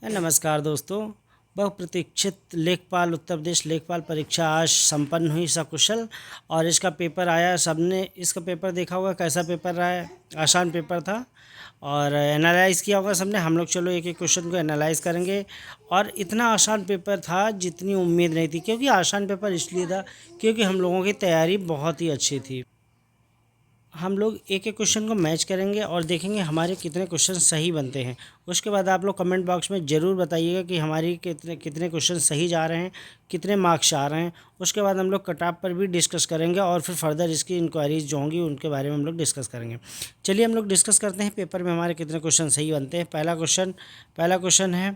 नमस्कार दोस्तों। बहुप्रतीक्षित लेखपाल उत्तर प्रदेश लेखपाल परीक्षा आज संपन्न हुई सकुशल और इसका पेपर आया। सबने इसका पेपर देखा होगा, कैसा पेपर रहा है। आसान पेपर था और एनालाइज किया होगा सबने। हम लोग चलो एक एक क्वेश्चन को एनालाइज करेंगे। और इतना आसान पेपर था जितनी उम्मीद नहीं थी, क्योंकि आसान पेपर इसलिए था क्योंकि हम लोगों की तैयारी बहुत ही अच्छी थी। हम लोग एक एक क्वेश्चन को मैच करेंगे और देखेंगे हमारे कितने क्वेश्चन सही बनते हैं। उसके बाद आप लोग कमेंट बॉक्स में ज़रूर बताइएगा कि हमारी कितने कितने क्वेश्चन सही जा रहे हैं, कितने मार्क्स आ रहे हैं। उसके बाद हम लोग कट ऑफ पर भी डिस्कस करेंगे और फिर फर्दर इसकी इंक्वायरीज जो होंगी उनके बारे में हम लोग डिस्कस करेंगे। चलिए हम लोग डिस्कस करते हैं पेपर में हमारे कितने क्वेश्चन सही बनते हैं। पहला क्वेश्चन है,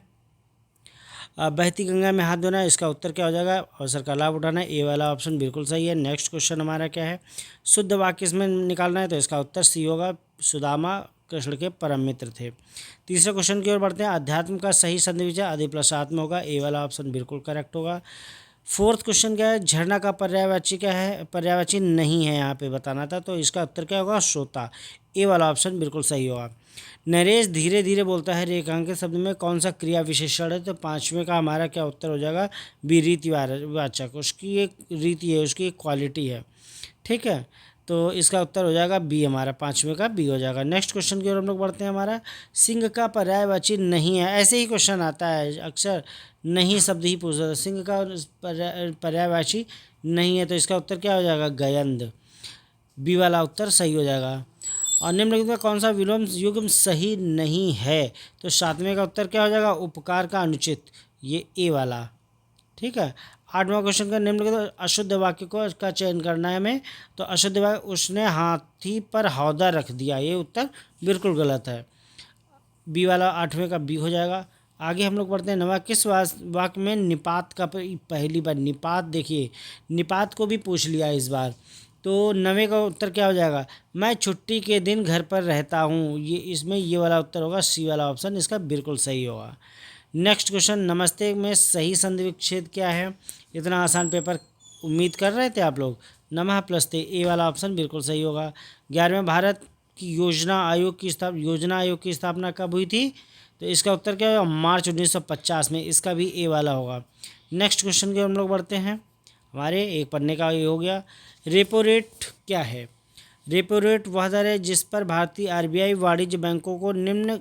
बहती गंगा में हाथ धोना, इसका उत्तर क्या हो जाएगा। अवसर का लाभ उठाना, ए वाला ऑप्शन बिल्कुल सही है। नेक्स्ट क्वेश्चन हमारा क्या है, शुद्ध वाक्य इसमें निकालना है, तो इसका उत्तर सी होगा। सुदामा कृष्ण के परम मित्र थे। तीसरे क्वेश्चन की ओर बढ़ते हैं, अध्यात्म का सही संधिविचार अधि प्लस आत्म होगा, ए वाला ऑप्शन बिल्कुल करेक्ट होगा। फोर्थ क्वेश्चन क्या है, झरना का पर्यायवाची क्या है। पर्यायवाची नहीं है यहाँ पे बताना था, तो इसका उत्तर क्या होगा, श्रोता, ए वाला ऑप्शन बिल्कुल सही होगा। नरेश धीरे धीरे बोलता है, रेखांकित शब्द में कौन सा क्रिया विशेषण है, तो पांचवें का हमारा क्या उत्तर हो जाएगा, बी रीतिवाचक। उसकी एक रीति है, उसकी एक क्वालिटी है, ठीक है। तो इसका उत्तर हो जाएगा बी, हमारा पांचवें का बी हो जाएगा। नेक्स्ट क्वेश्चन की ओर हम लोग बढ़ते हैं। हमारा सिंह का पर्यायवाची नहीं है, ऐसे ही क्वेश्चन आता है अक्सर, नहीं शब्द ही पूछता है। सिंह का पर्यायवाची नहीं है, तो इसका उत्तर क्या हो जाएगा, गयंद, बी वाला उत्तर सही हो जाएगा। और निम्नलिखित में कौन सा विलोम युग्म सही नहीं है, तो सातवें का उत्तर क्या हो जाएगा, उपकार का अनुचित, ये ए वाला, ठीक है। आठवां क्वेश्चन का निम्नलिखित अशुद्ध वाक्य को का चयन करना है हमें, तो अशुद्ध वाक्य, उसने हाथी पर हौदा रख दिया, ये उत्तर बिल्कुल गलत है, बी वाला आठवें का बी हो जाएगा। आगे हम लोग पढ़ते हैं, नवा किस वाक्य में निपात का पहली बार, निपात देखिए, निपात को भी पूछ लिया इस बार, तो नवे का उत्तर क्या हो जाएगा, मैं छुट्टी के दिन घर पर रहता हूँ, ये इसमें ये वाला उत्तर होगा, सी वाला ऑप्शन इसका बिल्कुल सही होगा। नेक्स्ट क्वेश्चन, नमस्ते में सही संधि विच्छेद क्या है। इतना आसान पेपर उम्मीद कर रहे थे आप लोग। नमः प्लस थे, ए वाला ऑप्शन बिल्कुल सही होगा। 11वें भारत की योजना आयोग की स्थापना कब हुई थी, तो इसका उत्तर क्या होगा, मार्च 1950 में, इसका भी ए वाला होगा। नेक्स्ट क्वेश्चन के हम लोग बढ़ते हैं। हमारे एक पढ़ने का ये हो गया, रेपो रेट क्या है। रेपो रेट वह दर है जिस पर भारतीय आरबीआई वाणिज्य बैंकों को निम्न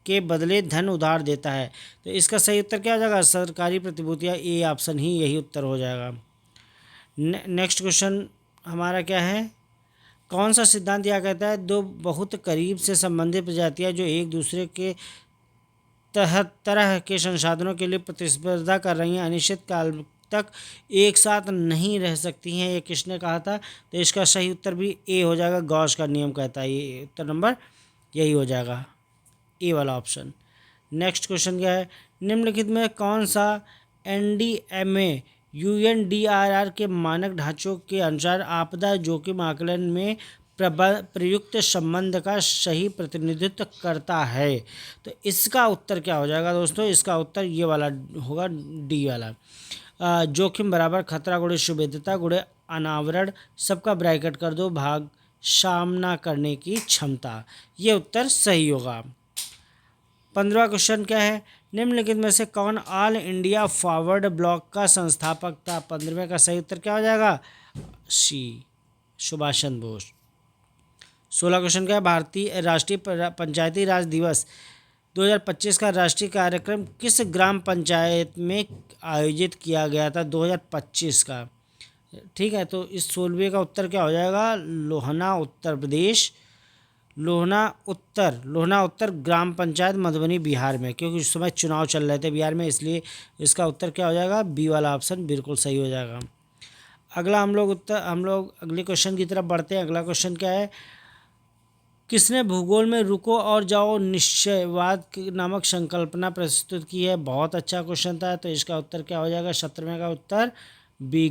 के बदले धन उधार देता है, तो इसका सही उत्तर क्या हो जाएगा, सरकारी प्रतिभूतियाँ, ए ऑप्शन ही यही उत्तर हो जाएगा। नेक्स्ट क्वेश्चन हमारा क्या है, कौन सा सिद्धांत यह कहता है, दो बहुत करीब से संबंधित प्रजातियां जो एक दूसरे के तरह के संसाधनों के लिए प्रतिस्पर्धा कर रही हैं अनिश्चित काल तक एक साथ नहीं रह सकती हैं, ये किसने कहा था, तो इसका सही उत्तर भी ए हो जाएगा, गॉस का नियम कहता है, ये उत्तर नंबर यही हो जाएगा, ए वाला ऑप्शन। नेक्स्ट क्वेश्चन क्या है, निम्नलिखित में कौन सा एनडीएमए यूएनडीआरआर के मानक ढांचों के अनुसार आपदा जोखिम आकलन में प्रयुक्त संबंध का सही प्रतिनिधित्व करता है, तो इसका उत्तर क्या हो जाएगा दोस्तों, इसका उत्तर ये वाला होगा, डी वाला। जोखिम बराबर खतरा गुणे सुभेद्यता गुणे अनावरण, सबका ब्रैकेट कर दो, भाग सामना करने की क्षमता, ये उत्तर सही होगा। 15वां क्वेश्चन क्या है, निम्नलिखित में से कौन ऑल इंडिया फॉरवर्ड ब्लॉक का संस्थापक था। 15वें का सही उत्तर क्या हो जाएगा, सी, सुभाष चंद्र बोस। 16 क्वेश्चन क्या है, भारतीय राष्ट्रीय पंचायती राज दिवस 2025 का राष्ट्रीय कार्यक्रम किस ग्राम पंचायत में आयोजित किया गया था, 2025 का, ठीक है। तो इस 16वें का उत्तर क्या हो जाएगा, लोहना उत्तर प्रदेश, लोहना उत्तर ग्राम पंचायत मधुबनी बिहार में, क्योंकि उस समय चुनाव चल रहे थे बिहार में, इसलिए इसका उत्तर क्या हो जाएगा, बी वाला ऑप्शन बिल्कुल सही हो जाएगा। अगला हम लोग अगले क्वेश्चन की तरफ बढ़ते हैं। अगला क्वेश्चन क्या है, किसने भूगोल में रुको और जाओ निश्चयवाद नामक संकल्पना प्रस्तुत की है। बहुत अच्छा क्वेश्चन था, तो इसका उत्तर क्या हो जाएगा, 17वें का उत्तर बी,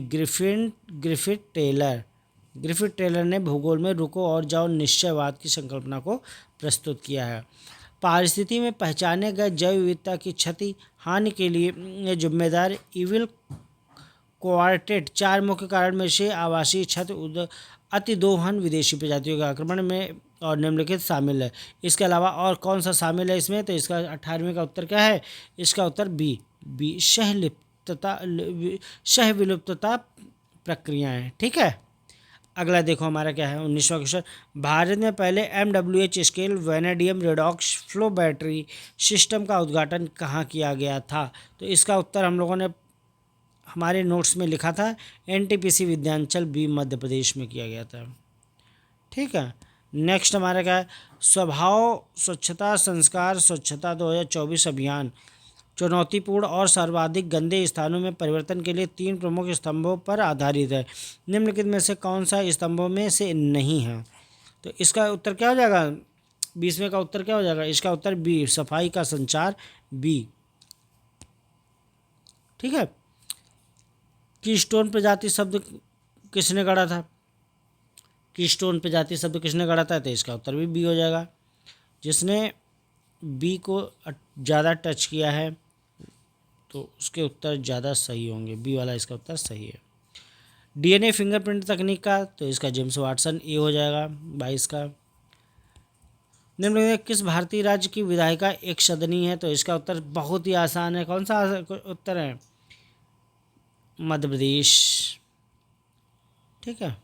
ग्रिफिथ टेलर ने भूगोल में रुको और जाओ निश्चयवाद की संकल्पना को प्रस्तुत किया है। पारिस्थिति में पहचाने गए जैव विविधता की क्षति हानि के लिए जिम्मेदार इविल क्वार्टेट 4 मुख्य कारण में से आवासीय क्षति, अतिदोहन, विदेशी प्रजातियों के आक्रमण में और निम्नलिखित शामिल है। इसके अलावा और कौन सा शामिल है इसमें? तो इसका 18वें का उत्तर क्या है? इसका उत्तर बी शह विलुप्तता प्रक्रियाएं। ठीक है, अगला देखो हमारा क्या है 19वां क्वेश्चन। भारत में पहले MWH scale vanadium redox flow battery system का उद्घाटन कहाँ किया गया था? तो इसका उत्तर हम लोगों ने हमारे नोट्स में लिखा था, NTPC विद्यांचल बी मध्य प्रदेश में किया गया था। ठीक है, नेक्स्ट हमारा क्या है? स्वभाव स्वच्छता संस्कार स्वच्छता 2024 अभियान चुनौतीपूर्ण और सर्वाधिक गंदे स्थानों में परिवर्तन के लिए 3 प्रमुख स्तंभों पर आधारित है। निम्नलिखित में से कौन सा स्तंभों में से नहीं है? तो इसका उत्तर क्या हो जाएगा? 20वें का उत्तर क्या हो जाएगा? इसका उत्तर बी सफाई का संचार बी। ठीक है, कीस्टोन प्रजाति शब्द किसने गढ़ा था? कीस्टोन प्रजाति शब्द किसने गढ़ा था? तो इसका उत्तर भी बी हो जाएगा। जिसने बी को ज़्यादा टच किया है तो उसके उत्तर ज़्यादा सही होंगे, बी वाला इसका उत्तर सही है। DNA फिंगरप्रिंट तकनीक का, तो इसका जेम्स वाटसन ए हो जाएगा 22 का। निम्न में किस भारतीय राज्य की विधायिका एक सदनी है? तो इसका उत्तर बहुत ही आसान है। कौन सा उत्तर है? मध्य प्रदेश। ठीक है,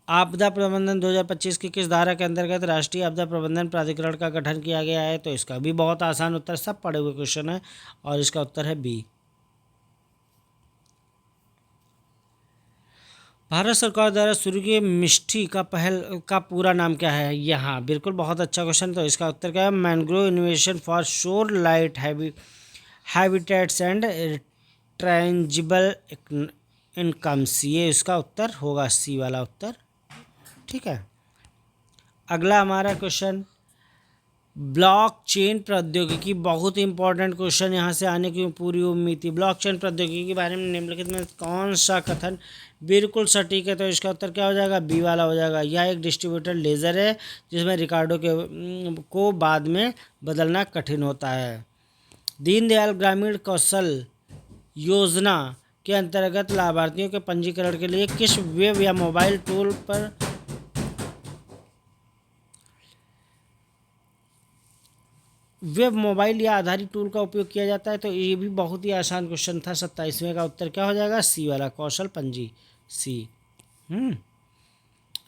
आपदा प्रबंधन 2025 की किस धारा के अंतर्गत राष्ट्रीय आपदा प्रबंधन प्राधिकरण का गठन किया गया है? तो इसका भी बहुत आसान उत्तर, सब पढ़े हुए क्वेश्चन है और इसका उत्तर है बी। भारत सरकार द्वारा शुरू की मिष्टी का पहल का पूरा नाम क्या है? यहाँ बिल्कुल बहुत अच्छा क्वेश्चन। तो इसका उत्तर क्या है? मैंग्रोव इनोवेशन फॉर शोर लाइट हैबिटेट्स एंड ट्रांजिबल इनकम्स, ये इसका उत्तर होगा सी वाला उत्तर। ठीक है, अगला हमारा क्वेश्चन ब्लॉकचेन प्रौद्योगिकी, बहुत इंपॉर्टेंट क्वेश्चन यहाँ से आने की पूरी उम्मीद थी। ब्लॉकचेन प्रौद्योगिकी के बारे में निम्नलिखित में कौन सा कथन बिल्कुल सटीक है? तो इसका उत्तर क्या हो जाएगा? बी वाला हो जाएगा। यह एक डिस्ट्रीब्यूटर लेज़र है जिसमें रिकॉर्डों को बाद में बदलना कठिन होता है। दीनदयाल ग्रामीण कौशल योजना के अंतर्गत लाभार्थियों के पंजीकरण के लिए किस वेब या मोबाइल टूल पर वेब मोबाइल या आधारित टूल का उपयोग किया जाता है? तो ये भी बहुत ही आसान क्वेश्चन था। 27वें का उत्तर क्या हो जाएगा? सी वाला कौशल पंजी सी।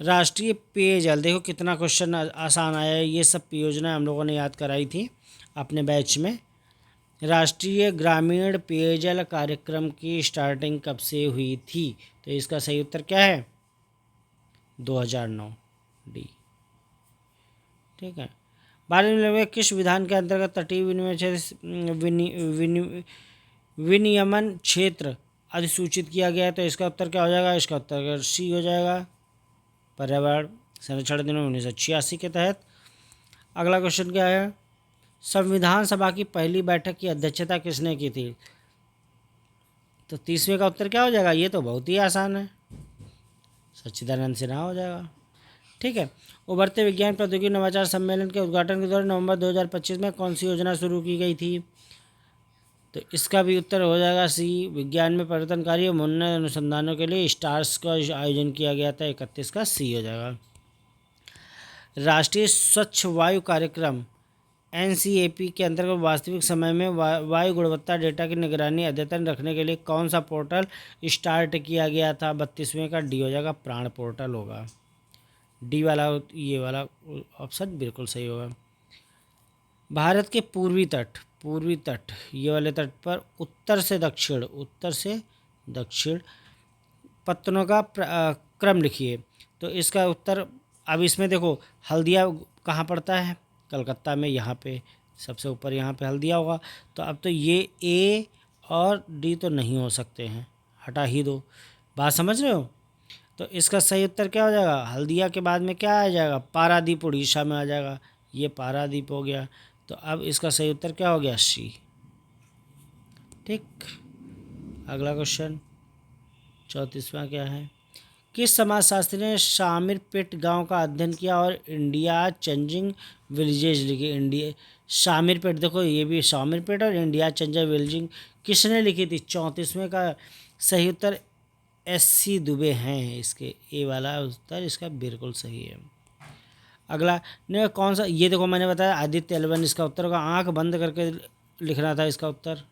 राष्ट्रीय पेयजल, देखो कितना क्वेश्चन आसान आया है। ये सब योजना हम लोगों ने याद कराई थी अपने बैच में। राष्ट्रीय ग्रामीण पेयजल कार्यक्रम की स्टार्टिंग कब से हुई थी? तो इसका सही उत्तर क्या है? 2009 डी। ठीक है, भारत में किस विधान के अंतर्गत तटीय विनियमन क्षेत्र अधिसूचित किया गया है? तो इसका उत्तर क्या हो जाएगा? इसका उत्तर सी हो जाएगा, पर्यावरण संरक्षण अधिनियम 1986 के तहत। अगला क्वेश्चन क्या है? संविधान सभा की पहली बैठक की अध्यक्षता किसने की थी? तो 30वें का उत्तर क्या हो जाएगा? ये तो बहुत ही आसान है, सच्चिदानंद सिन्हा हो जाएगा। ठीक है, उभरते विज्ञान प्रौद्योगिकी नवाचार सम्मेलन के उद्घाटन के दौरान नवंबर 2025 में कौन सी योजना शुरू की गई थी? तो इसका भी उत्तर हो जाएगा सी, विज्ञान में परिवर्तनकारी और उन्नत अनुसंधानों के लिए स्टार्स का आयोजन किया गया था। 31 का सी हो जाएगा। राष्ट्रीय स्वच्छ वायु कार्यक्रम NCAP के अंतर्गत वास्तविक समय में वायु गुणवत्ता डेटा की निगरानी अद्यतन रखने के लिए कौन सा पोर्टल स्टार्ट किया गया था? 32वें का डी हो जाएगा, प्राण पोर्टल होगा। डी वाला ये वाला ऑप्शन बिल्कुल सही होगा। भारत के पूर्वी तट ये वाले तट पर उत्तर से दक्षिण पत्तनों का क्रम लिखिए। तो इसका उत्तर, अब इसमें देखो हल्दिया कहाँ पड़ता है? कलकत्ता में, यहाँ पे सबसे ऊपर यहाँ पे हल्दिया होगा। तो अब तो ये ए और डी तो नहीं हो सकते हैं, हटा ही दो। बात समझ रहे हो? तो इसका सही उत्तर क्या हो जाएगा? हल्दिया के बाद में क्या आ जाएगा? पारादीप उड़ीसा में आ जाएगा। ये पारादीप हो गया। तो अब इसका सही उत्तर क्या हो गया? सी। ठीक, अगला क्वेश्चन 34वां क्या है? किस समाजशास्त्री ने शामिरपेट गांव का अध्ययन किया और इंडिया चेंजिंग विलेजेज लिखी? इंडिया शामिरपेट, देखो ये भी शामिरपेट और इंडिया चेंजिंग विलेजिंग किसने लिखी थी? 34वें का सही उत्तर SC दुबे हैं। इसके ए वाला उत्तर इसका बिल्कुल सही है। अगला नहीं, कौन सा, ये देखो मैंने बताया आदित्य L1 इसका उत्तर होगा, आंख बंद करके लिखना था इसका उत्तर।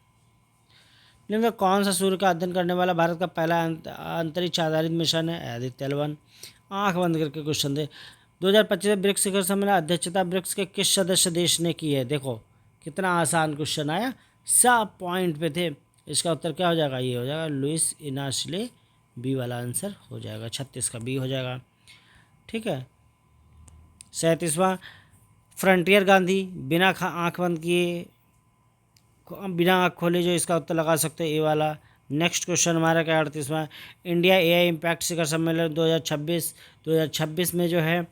निम्न में कौन सा सूर्य का अध्ययन करने वाला भारत का पहला अंतरिक्ष आधारित मिशन है? आदित्य L1। आंख बंद करके क्वेश्चन दे। 2025 में ब्रिक्स शिखर सम्मेलन अध्यक्षता ब्रिक्स के किस सदस्य देश ने की है? देखो कितना आसान क्वेश्चन आया, सब पॉइंट पे थे। इसका उत्तर क्या हो जाएगा? ये हो जाएगा लुइस इनाश्ले, बी वाला आंसर हो जाएगा, 36 का बी हो जाएगा। ठीक है। 37वां, फ्रंटियर गांधी बिना आंख बंद किए, बिना आँख खोले जो इसका उत्तर लगा सकते हैं, ए वाला। नेक्स्ट क्वेश्चन हमारा क्या 38वां, इंडिया एआई इम्पैक्ट शिखर सम्मेलन 2026 में जो है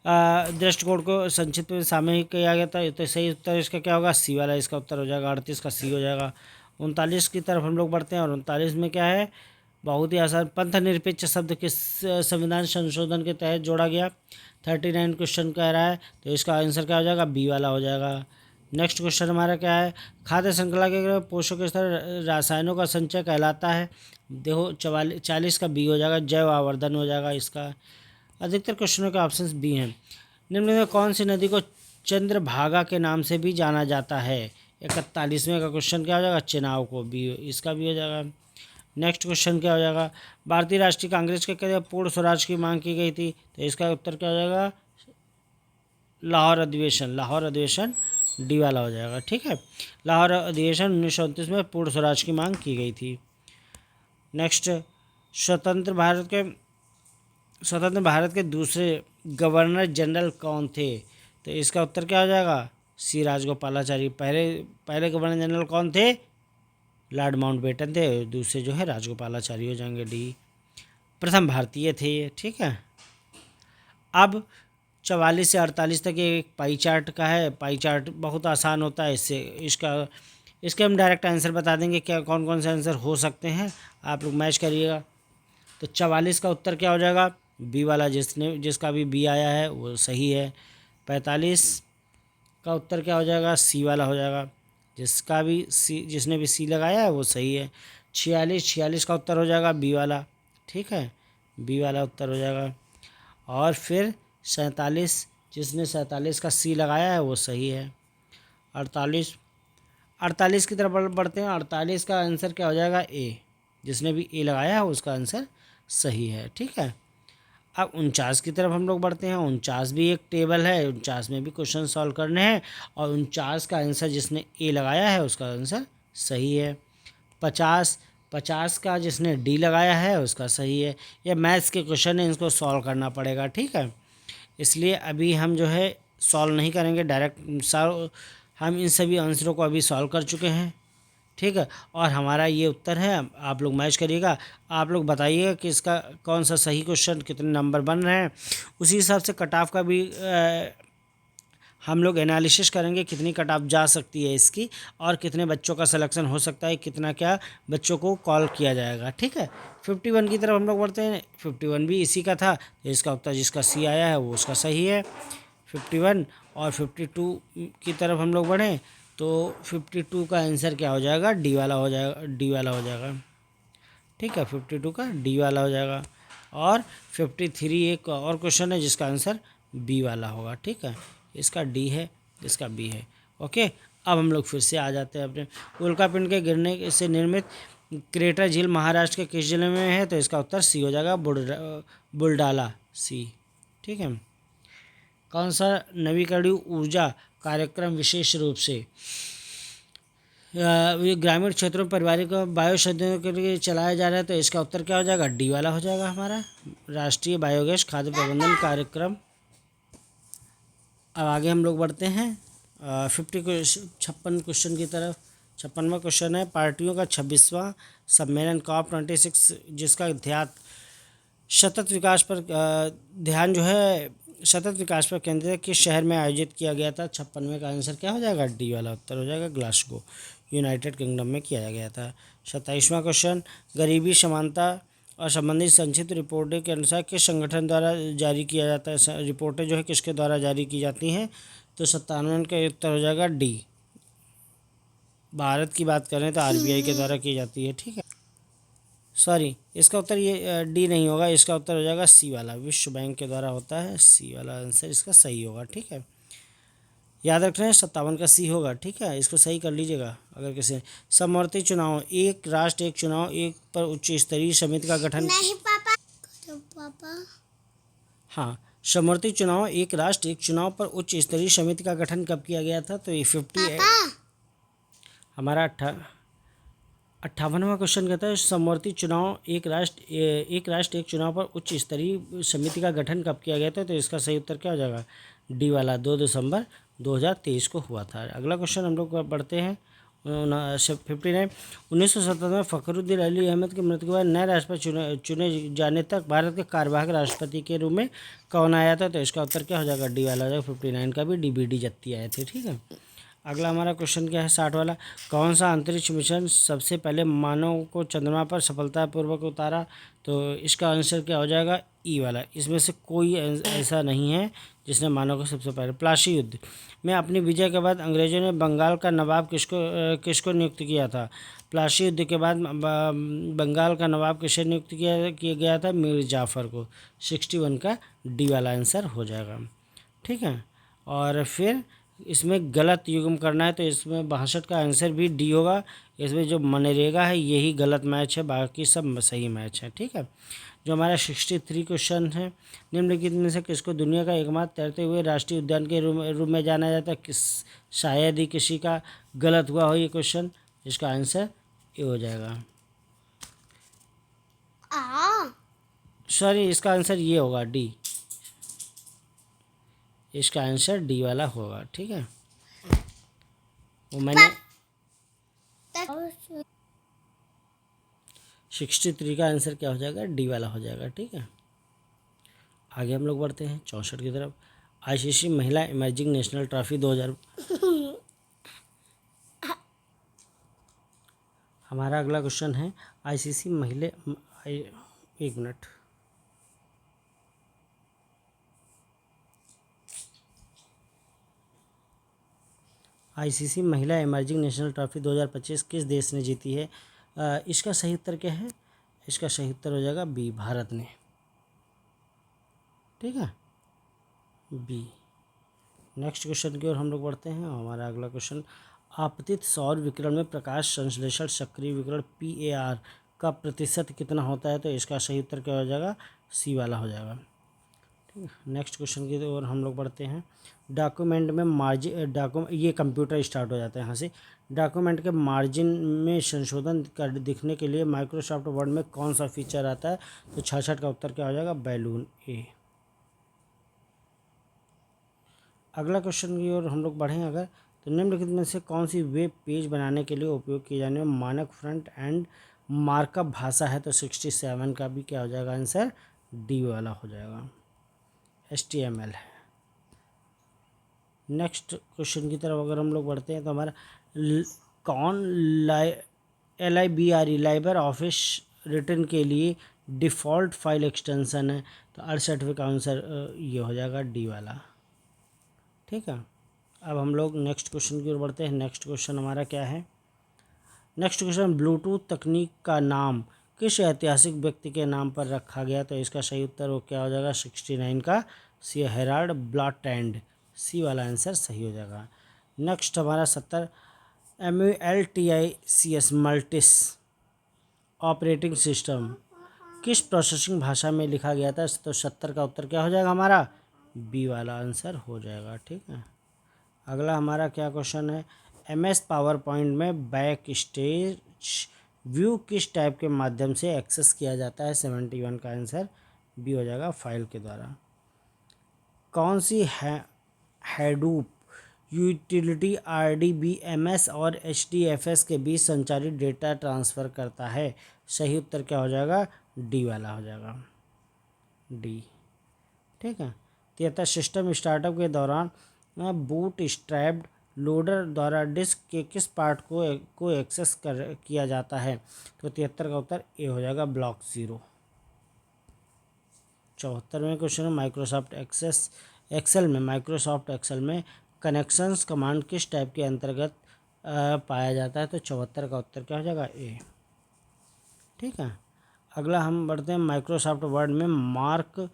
दृष्टिकोण को संक्षिप्त में शामिल किया गया था। तो सही उत्तर इसका क्या होगा? सी वाला इसका उत्तर हो जाएगा, 38 का सी हो जाएगा। 39 की तरफ हम लोग बढ़ते हैं, और 39 में क्या है? बहुत ही आसान, पंथ निरपेक्ष शब्द किस संविधान संशोधन के तहत जोड़ा गया? 39 क्वेश्चन कह रहा है, तो इसका आंसर क्या हो जाएगा? बी वाला हो जाएगा। नेक्स्ट क्वेश्चन हमारा क्या है? खाद्य श्रृंखला के पोषक स्तर रसायनों का संचय कहलाता है। देखो 40 का बी हो जाएगा, जैव आवर्धन हो जाएगा इसका। अधिकतर क्वेश्चनों के ऑप्शंस बी हैं। निम्न में कौन सी नदी को चंद्रभागा के नाम से भी जाना जाता है? 41वें का क्वेश्चन क्या हो जाएगा? चेनाब को, बी, इसका भी हो जाएगा। नेक्स्ट क्वेश्चन क्या हो जाएगा? भारतीय राष्ट्रीय कांग्रेस के कदम पूर्ण स्वराज की मांग की गई थी, तो इसका उत्तर क्या हो जाएगा? लाहौर अधिवेशन डी वाला हो जाएगा। ठीक है, लाहौर अधिवेशन 1929 में पूर्ण स्वराज की मांग की गई थी। नेक्स्ट, स्वतंत्र भारत के दूसरे गवर्नर जनरल कौन थे? तो इसका उत्तर क्या हो जाएगा? सी राजगोपालाचारी। पहले गवर्नर जनरल कौन थे? लॉर्ड माउंटबेटन थे। दूसरे जो है राजगोपालाचारी हो जाएंगे, डी। प्रथम भारतीय थे ये। ठीक है, अब 44 से 48 तक ये एक पाई चार्ट का है। पाई चार्ट बहुत आसान होता है, इसके हम डायरेक्ट आंसर बता देंगे, क्या कौन कौन से आंसर हो सकते हैं, आप लोग मैच करिएगा। तो 44 का उत्तर क्या हो जाएगा? बी वाला, जिसका भी बी आया है वो सही है। 45 का उत्तर क्या हो जाएगा? सी वाला हो जाएगा, जिसने भी सी लगाया है वो सही है। 46 का उत्तर हो जाएगा बी वाला। ठीक है, बी वाला उत्तर हो जाएगा। और फिर 47, जिसने 47 का सी लगाया है वो सही है। 48 की तरफ बढ़ते हैं। 48 का आंसर क्या हो जाएगा? ए, जिसने भी ए लगाया है उसका आंसर सही है। ठीक है, अब 49 की तरफ हम लोग बढ़ते हैं। 49 भी एक टेबल है, 49 में भी क्वेश्चन सॉल्व करने हैं, और 49 का आंसर जिसने ए लगाया है उसका आंसर सही है। 50 का जिसने डी लगाया है उसका सही है। ये मैथ्स के क्वेश्चन है, इसको सॉल्व करना पड़ेगा। ठीक है, इसलिए अभी हम जो है सॉल्व नहीं करेंगे, डायरेक्ट हम इन सभी आंसरों को अभी सॉल्व कर चुके हैं। ठीक है, और हमारा ये उत्तर है, आप लोग मैच करिएगा। आप लोग बताइएगा कि इसका कौन सा सही क्वेश्चन, कितने नंबर बन रहे हैं। उसी हिसाब से कट ऑफ का भी हम लोग एनालिसिस करेंगे, कितनी कट ऑफ जा सकती है इसकी, और कितने बच्चों का सिलेक्शन हो सकता है, कितना क्या बच्चों को कॉल किया जाएगा। ठीक है, 51 की तरफ हम लोग बढ़ते हैं। 51 भी इसी का था, तो इसका उत्तर जिसका सी आया है वो उसका सही है। 51 और 52 की तरफ हम लोग बढ़ें, तो 52 का आंसर क्या हो जाएगा? डी वाला हो जाएगा, डी वाला हो जाएगा। ठीक है, 52 का डी वाला हो जाएगा। और 53 एक और क्वेश्चन है जिसका आंसर बी वाला होगा। ठीक है, इसका डी है, इसका बी है। ओके, अब हम लोग फिर से आ जाते हैं अपने उल्कापिंड के गिरने से निर्मित क्रेटर झील महाराष्ट्र के किस जिले में है? तो इसका उत्तर सी हो जाएगा, बुलडाला, सी। ठीक है, कौन सा नवीकरणीय ऊर्जा कार्यक्रम विशेष रूप से ग्रामीण क्षेत्रों में पारिवारिक बायोशोधन के लिए चलाया जा रहा है? तो इसका उत्तर क्या हो जाएगा? डी वाला हो जाएगा हमारा, राष्ट्रीय बायोगैस खाद्य प्रबंधन कार्यक्रम। अब आगे हम लोग बढ़ते हैं 56 क्वेश्चन की तरफ। 56वां क्वेश्चन है, पार्टियों का 26वां सम्मेलन COP26 जिसका ध्यान जो है सतत विकास पर केंद्रित किस शहर में आयोजित किया गया था? 56वें का आंसर क्या हो जाएगा? डी वाला उत्तर हो जाएगा, ग्लासगो, यूनाइटेड किंगडम में किया गया था। 27वां क्वेश्चन, गरीबी समानता और संबंधित संक्षिप्त रिपोर्टें के अनुसार किस संगठन द्वारा जारी किया जाता है? रिपोर्टें जो है किसके द्वारा जारी की जाती हैं? तो 57 का उत्तर हो जाएगा डी। भारत की बात करें तो RBI के द्वारा की जाती है। ठीक है, सॉरी, इसका उत्तर ये डी नहीं होगा, इसका उत्तर हो जाएगा सी वाला, विश्व बैंक के द्वारा होता है, सी वाला आंसर इसका सही होगा। ठीक है, याद रख रहे हैं 57 का सी होगा। ठीक है, इसको सही कर लीजिएगा। अगर किसी समवर्ती चुनाव, एक राष्ट्र एक चुनाव एक पर उच्च स्तरीय समिति का गठन। नहीं पापा, तो पापा हाँ, समवर्ती चुनाव, एक राष्ट्र एक चुनाव पर उच्च स्तरीय समिति का गठन कब किया गया था? तो ये 50 हमारा 58वां क्वेश्चन कहता है समवर्ती चुनाव, एक राष्ट्र एक चुनाव पर उच्च स्तरीय समिति का गठन कब किया गया था? तो इसका सही उत्तर क्या हो जाएगा? डी वाला, 2 दिसंबर 2023 को हुआ था। अगला क्वेश्चन हम लोग पढ़ते हैं 59। 1977 में फ़खरुद्दीन अली अहमद की मृत्यु के बाद नए राष्ट्रपति चुने जाने तक भारत के कार्यवाहक राष्ट्रपति के रूप में कौन आया था? तो इसका उत्तर क्या हो जाएगा? डी वाला हो जाएगा। 59 का भी डीबीडी जत्ती आए थे। ठीक है, अगला हमारा क्वेश्चन क्या है 60 वाला, कौन सा अंतरिक्ष मिशन सबसे पहले मानव को चंद्रमा पर सफलतापूर्वक उतारा? तो इसका आंसर क्या हो जाएगा? ई वाला। इसमें से कोई ऐसा नहीं है जिसने मानव को सबसे पहले। प्लासी युद्ध में अपनी विजय के बाद अंग्रेजों ने बंगाल का नवाब किसको नियुक्त किया था? प्लासी युद्ध के बाद बंगाल का नवाब किसे नियुक्त किया गया था? मीर जाफ़र को। 61 का डी वाला आंसर हो जाएगा। ठीक है, और फिर इसमें गलत युग्म करना है, तो इसमें 62 का आंसर भी डी होगा। इसमें जो मनरेगा है यही गलत मैच है, बाकी सब सही मैच है। ठीक है, जो हमारा 63 क्वेश्चन है, निम्नलिखित में से किसको दुनिया का एकमात्र तैरते हुए राष्ट्रीय उद्यान के रूप में जाना जाता है? शायद ही किसी का गलत हुआ हो ये क्वेश्चन। इसका आंसर ये हो जाएगा। सॉरी, इसका आंसर ये होगा, डी। इसका आंसर डी वाला होगा। ठीक है, वो मैंने 63 का आंसर क्या हो जाएगा? डी वाला हो जाएगा। ठीक है, आगे हम लोग बढ़ते हैं 64 की तरफ। आईसीसी महिला इमर्जिंग नेशनल ट्रॉफी 2000। हमारा अगला क्वेश्चन है आईसीसी महिला, एक मिनट, आईसीसी महिला इमर्जिंग नेशनल ट्रॉफी 2025 किस देश ने जीती है? इसका सही उत्तर क्या है? इसका सही उत्तर हो जाएगा बी, भारत ने। ठीक है, बी। नेक्स्ट क्वेश्चन की ओर हम लोग बढ़ते हैं। हमारा अगला क्वेश्चन, आपतित सौर विकिरण में प्रकाश संश्लेषण सक्रिय विकिरण PAR का प्रतिशत कितना होता है? तो इसका सही उत्तर क्या हो जाएगा? सी वाला हो जाएगा। ठीक है, नेक्स्ट क्वेश्चन की ओर हम लोग बढ़ते हैं। डॉक्यूमेंट में मार्जिन, ये कंप्यूटर स्टार्ट हो जाता है यहाँ से। डॉक्यूमेंट के मार्जिन में संशोधन कर दिखने के लिए माइक्रोसॉफ्ट वर्ड में कौन सा फीचर आता है? तो 66 का उत्तर क्या हो जाएगा? बैलून, ए। अगला क्वेश्चन की ओर हम लोग बढ़ें अगर, तो निम्नलिखित में से कौन सी वेब पेज बनाने के लिए उपयोग किए जाने वाली मानक फ्रंट एंड मार्कअप भाषा है? तो 67 का भी क्या हो जाएगा? आंसर डी वाला हो जाएगा, HTML है। नेक्स्ट क्वेश्चन की तरफ अगर हम लोग बढ़ते हैं तो हमारा कौन LIBRE लाइबर ऑफिस रिटर्न के लिए डिफ़ॉल्ट फाइल एक्सटेंशन है? तो 68 का आंसर ये हो जाएगा, डी वाला। ठीक है, अब हम लोग नेक्स्ट क्वेश्चन की ओर बढ़ते हैं। नेक्स्ट क्वेश्चन हमारा क्या है? नेक्स्ट क्वेश्चन, ब्लूटूथ तकनीक का नाम किस ऐतिहासिक व्यक्ति के नाम पर रखा गया? तो इसका सही उत्तर वो क्या हो जाएगा? 69 का सी, हेराल्ड ब्लॉटैंड, सी वाला आंसर सही हो जाएगा। नेक्स्ट हमारा 70, MULTICS मल्टिस ऑपरेटिंग सिस्टम किस प्रोसेसिंग भाषा में लिखा गया था? तो 70 का उत्तर क्या हो जाएगा? हमारा बी वाला आंसर हो जाएगा। ठीक है, अगला हमारा क्या क्वेश्चन है? MS पावर पॉइंट में बैक स्टेज व्यू किस टाइप के माध्यम से एक्सेस किया जाता है? 71 का आंसर बी हो जाएगा, फाइल के द्वारा। कौन सी हैडूप यूटिलिटी RDBMS और HDFS के बीच संचारित डेटा ट्रांसफ़र करता है? सही उत्तर क्या हो जाएगा? डी वाला हो जाएगा, डी। ठीक है, 73, सिस्टम स्टार्टअप के दौरान बूट स्ट्रैप्ड लोडर द्वारा डिस्क के किस पार्ट को एक्सेस किया जाता है? तो 73 का उत्तर ए हो जाएगा, ब्लॉक 0। 74वें क्वेश्चन है माइक्रोसॉफ्ट एक्सेल में कनेक्शंस कमांड किस टाइप के अंतर्गत पाया जाता है? तो 74 का उत्तर क्या हो जाएगा? ए। ठीक है, अगला हम बढ़ते हैं माइक्रोसॉफ्ट वर्ड में। मार्क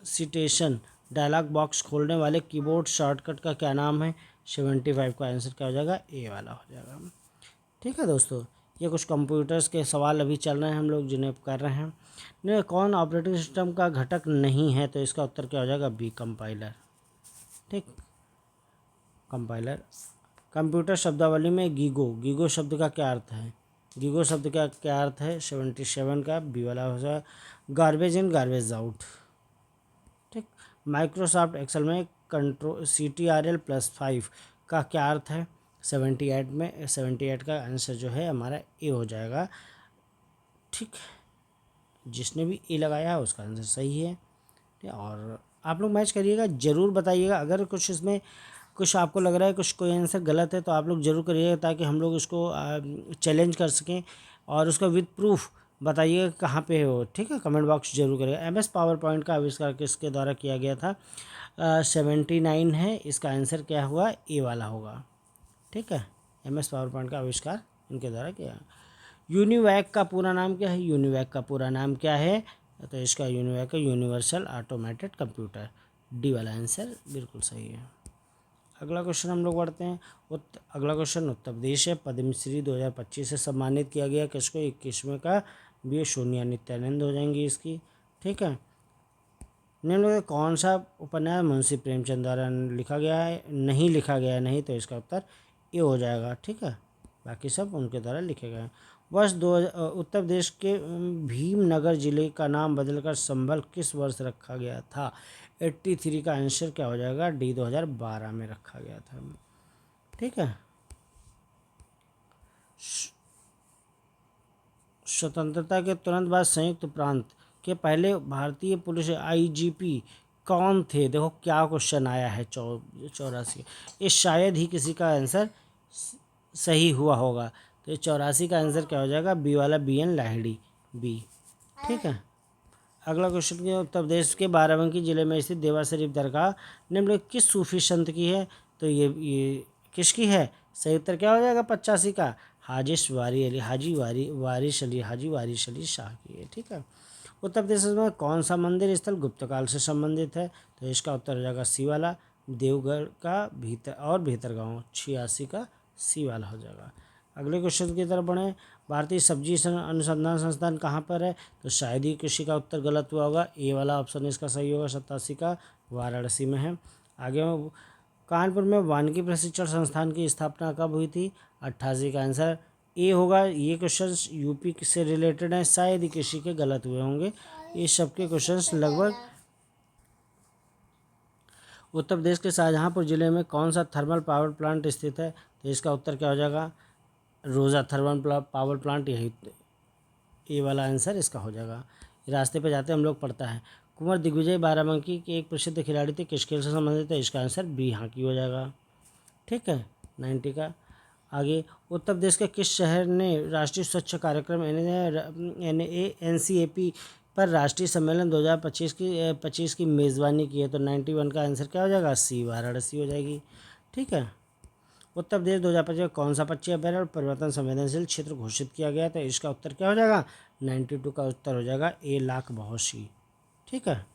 सिटेशन डायलॉग बॉक्स खोलने वाले कीबोर्ड शॉर्टकट का क्या नाम है? 75 का आंसर क्या हो जाएगा? ए वाला हो जाएगा। ठीक है दोस्तों, ये कुछ कंप्यूटर्स के सवाल अभी चल रहे हैं हम लोग जिन्हें कर रहे हैं। नहीं, कौन ऑपरेटिंग सिस्टम का घटक नहीं है? तो इसका उत्तर क्या हो जाएगा? B, compiler. ठीक, कंपाइलर। कंप्यूटर शब्दावली में गीगो शब्द का क्या अर्थ है? गीगो शब्द का क्या अर्थ है? 77 का बी वाला हो जाएगा। Garbage in garbage out. ठीक, माइक्रोसॉफ्ट एक्सेल में कंट्रोल CTRL+5 का क्या अर्थ है? 78 में 78 का आंसर जो है हमारा ए हो जाएगा। ठीक, जिसने भी ए लगाया है उसका आंसर सही है। और आप लोग मैच करिएगा, ज़रूर बताइएगा। अगर कुछ इसमें कुछ आपको लग रहा है कुछ कोई आंसर गलत है तो आप लोग ज़रूर करिएगा, ताकि हम लोग इसको चैलेंज कर सकें और उसका विद प्रूफ बताइएगा कहाँ पे है वो। ठीक है, कमेंट बॉक्स जरूर करिएगा। MS पावर पॉइंट का आविष्कार किसके द्वारा किया गया था? 79 है, इसका आंसर क्या हुआ? ए वाला होगा। ठीक है, MS पावर पॉइंट का आविष्कार इनके द्वारा किया। यूनिवैक का पूरा नाम क्या है? यूनिवैक का पूरा नाम क्या है? तो इसका यूनिवैक का यूनिवर्सल ऑटोमेटेड कंप्यूटर। डी वाला आंसर बिल्कुल सही है। अगला क्वेश्चन हम लोग बढ़ते हैं। अगला क्वेश्चन उत्तर प्रदेश है। पद्मश्री 2025 से सम्मानित किया गया किसको? 21वें का बी सोनिया नित्यानंद हो जाएंगी इसकी। ठीक है, निम्नलिखित कौन सा उपन्यास मुंशी प्रेमचंद द्वारा लिखा गया है? नहीं लिखा गया है, नहीं, तो इसका उत्तर ए हो जाएगा। ठीक है, बाकी सब उनके द्वारा लिखे गए हैं। वर्ष उत्तर प्रदेश के भीमनगर जिले का नाम बदलकर संभल किस वर्ष रखा गया था? 83 का आंसर क्या हो जाएगा? डी, 2012 में रखा गया था। ठीक है, स्वतंत्रता के तुरंत बाद संयुक्त प्रांत के पहले भारतीय पुलिस IGP कौन थे? देखो क्या क्वेश्चन आया है। 84, ये शायद ही किसी का आंसर सही हुआ होगा। तो ये 84 का आंसर क्या हो जाएगा? बी वाला, BN लाहिड़ी, बी। ठीक है, अगला क्वेश्चन क्या? उत्तर प्रदेश के बाराबंकी जिले में स्थित देवा शरीफ दरगाह निम्नलिखित किस सूफी संत की है? तो ये किसकी है? सही उत्तर क्या हो जाएगा? 85 का हाजिश वारी अली हाजी वारी वारिश अली हाजी वारिश अली शाह की है। ठीक है, उत्तर प्रदेश में कौन सा मंदिर स्थल गुप्त काल से संबंधित है? तो इसका उत्तर हो जाएगा सी वाला, देवगढ़ का भीतर और भीतरगांव। 86 का सी वाला हो जाएगा। अगले क्वेश्चन की तरफ बढ़ें। भारतीय सब्जी अनुसंधान संस्थान कहाँ पर है? तो शायद ही कृषि का उत्तर गलत हुआ होगा। ए वाला ऑप्शन इसका सही होगा। 87 का वाराणसी में है। आगे कानपुर में वानिकी प्रशिक्षण संस्थान की स्थापना कब हुई थी? 88 का आंसर ए होगा। ये क्वेश्चन यूपी से रिलेटेड हैं, शायद ही कृषि के गलत हुए होंगे। ये सबके क्वेश्चन लगभग। उत्तर प्रदेश के शाहजहांपुर जिले में कौन सा थर्मल पावर प्लांट स्थित है? तो इसका उत्तर क्या हो जाएगा? रोजा थर्मल पावर प्लांट, यही ए वाला आंसर इसका हो जाएगा। रास्ते पे जाते हम लोग पढ़ता है। कुंवर दिग्विजय बाराबंकी के एक प्रसिद्ध खिलाड़ी थे, किस खेल से संबंधित है? इसका आंसर बी हॉकी हो जाएगा। ठीक है, 90 का। आगे, उत्तर प्रदेश के किस शहर ने राष्ट्रीय स्वच्छ कार्यक्रम NCAP पर राष्ट्रीय सम्मेलन 2025 की मेज़बानी की है? तो 91 का आंसर क्या हो जाएगा? सी, वाराणसी हो जाएगी। ठीक है, उत्तर प्रदेश 2025 में कौन सा पक्षी अभ्यारण्य और परिवर्तन संवेदनशील क्षेत्र घोषित किया गया? तो इसका उत्तर क्या हो जाएगा? 92 का उत्तर हो जाएगा ए, लाख बहुशी। ठीक है,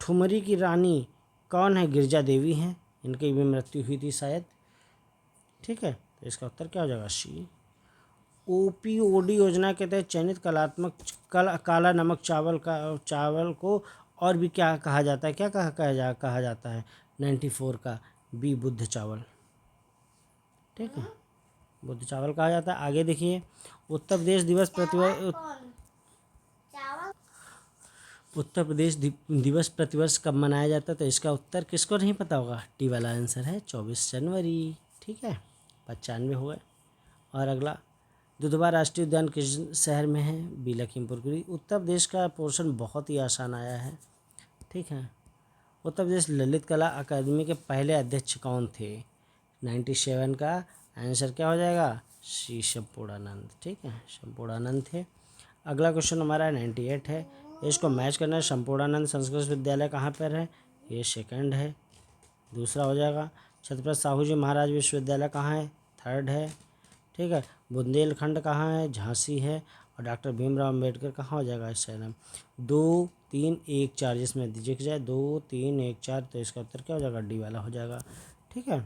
ठुमरी की रानी कौन है? गिरजा देवी हैं, इनकी भी मृत्यु हुई थी शायद। ठीक है, तो इसका उत्तर क्या हो जाएगा? सी। OPOD योजना के तहत चयनित काला नमक चावल को और भी क्या कहा जाता है? क्या कहा जाता है? 94 का बी, बुद्ध चावल। ठीक है, बुद्ध चावल कहा जाता है। आगे देखिए, उत्तर प्रदेश दिवस प्रतिवर्ष कब मनाया जाता है? तो इसका उत्तर किसको नहीं पता होगा? टी वाला आंसर है 24 जनवरी। ठीक है, 95 हो गए। और अगला, दुधवा राष्ट्रीय उद्यान किस शहर में है? बी, लखीमपुर खीरी। उत्तर प्रदेश का पोर्शन बहुत ही आसान आया है। ठीक है, उत्तर प्रदेश ललित कला अकादमी के पहले अध्यक्ष कौन थे? 97 का आंसर क्या हो जाएगा? सी, शंपूर्णानंद। ठीक है, शंपूर्णानंद थे। अगला क्वेश्चन हमारा 98 है, इसको मैच करना है। शंपूर्णानंद संस्कृत विद्यालय कहाँ पर है? ये सेकंड है। दूसरा हो जाएगा, छत्रपति साहू जी महाराज विश्वविद्यालय कहाँ है? थर्ड है। ठीक है, बुंदेलखंड कहाँ है? झांसी है। और डॉक्टर भीमराव अम्बेडकर कहाँ हो जाएगा इस चरण में? 2 3 1 4 जिसमें दिख जाए 2 3 1 4, तो इसका उत्तर क्या हो जाएगा? डी वाला हो जाएगा। ठीक है।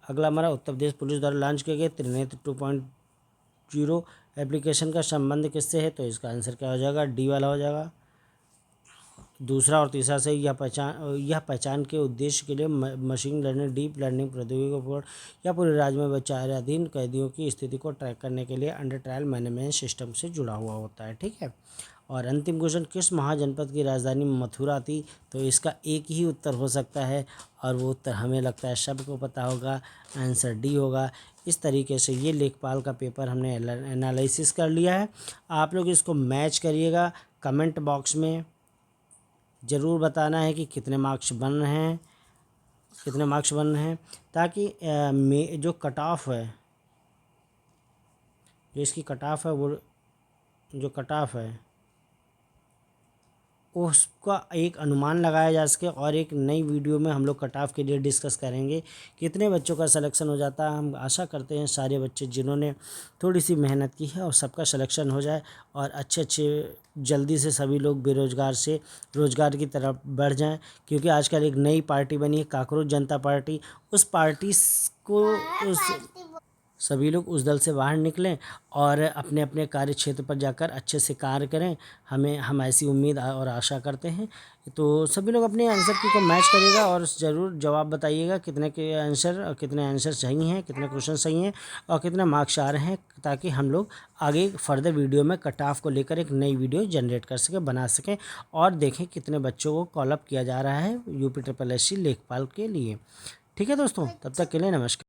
अगला हमारा उत्तर प्रदेश पुलिस द्वारा लॉन्च किए गए त्रिनेत्र 2.0 एप्लीकेशन का संबंध किससे है? तो इसका आंसर क्या हो जाएगा? डी वाला हो जाएगा। दूसरा और तीसरा से यह पहचान के उद्देश्य के लिए मशीन लर्निंग डीप लर्निंग प्रौद्योगिकी या पूरे राज्य में विचाराधीन कैदियों की स्थिति को ट्रैक करने के लिए अंडर ट्रायल मैनेजमेंट सिस्टम से जुड़ा हुआ होता है। ठीक है। और अंतिम क्वेश्चन, किस महाजनपद की राजधानी मथुरा थी? तो इसका एक ही उत्तर हो सकता है और वो उत्तर हमें लगता है सबको पता होगा, आंसर डी होगा। इस तरीके से ये लेखपाल का पेपर हमने एनालिसिस कर लिया है। आप लोग इसको मैच करिएगा, कमेंट बॉक्स में ज़रूर बताना है कि कितने मार्क्स बन रहे हैं, ताकि जो कट ऑफ है, जो इसकी कट ऑफ है, वो जो कट ऑफ है उसका एक अनुमान लगाया जा सके। और एक नई वीडियो में हम लोग कट ऑफ के लिए डिस्कस करेंगे कितने बच्चों का सिलेक्शन हो जाता है। हम आशा करते हैं सारे बच्चे जिन्होंने थोड़ी सी मेहनत की है और सबका सिलेक्शन हो जाए और अच्छे जल्दी से सभी लोग बेरोजगार से रोजगार की तरफ बढ़ जाएं, क्योंकि आजकल एक नई पार्टी बनी है काकरोच जनता पार्टी। उस पार्टी को सभी लोग उस दल से बाहर निकलें और अपने अपने कार्य क्षेत्र पर जाकर अच्छे से कार्य करें। हम ऐसी उम्मीद और आशा करते हैं। तो सभी लोग अपने आंसर की को मैच करिएगा और ज़रूर जवाब बताइएगा कितने आंसर सही हैं, कितने क्वेश्चन सही हैं और कितने मार्क्स आ रहे हैं, ताकि हम लोग आगे फर्दर वीडियो में कट ऑफ को लेकर एक नई वीडियो जनरेट कर सकें, बना सकें और देखें कितने बच्चों को कॉल अप किया जा रहा है UP SSC लेखपाल के लिए। ठीक है दोस्तों, तब तक के लिए नमस्कार।